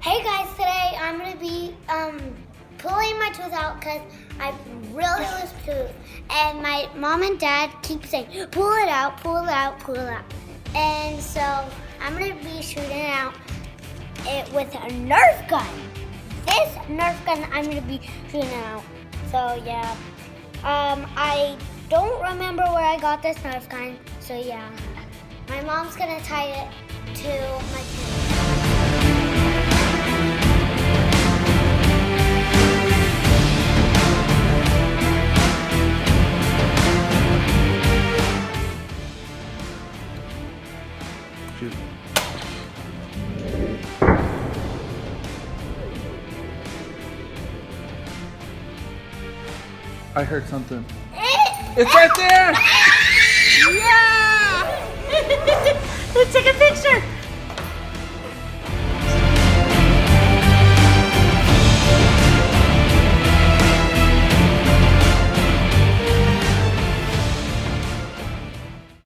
Hey guys, today I'm gonna be pulling my tooth out because I really loose tooth, and my mom and dad keep saying, pull it out, pull it out, pull it out. And so I'm gonna be shooting out it with a Nerf gun. This Nerf gun I'm gonna be shooting out. So yeah, I don't remember where I got this Nerf gun. So yeah, my mom's gonna tie it to my tooth. Shoot. I heard something. It's right there! Yeah! Let's take a picture.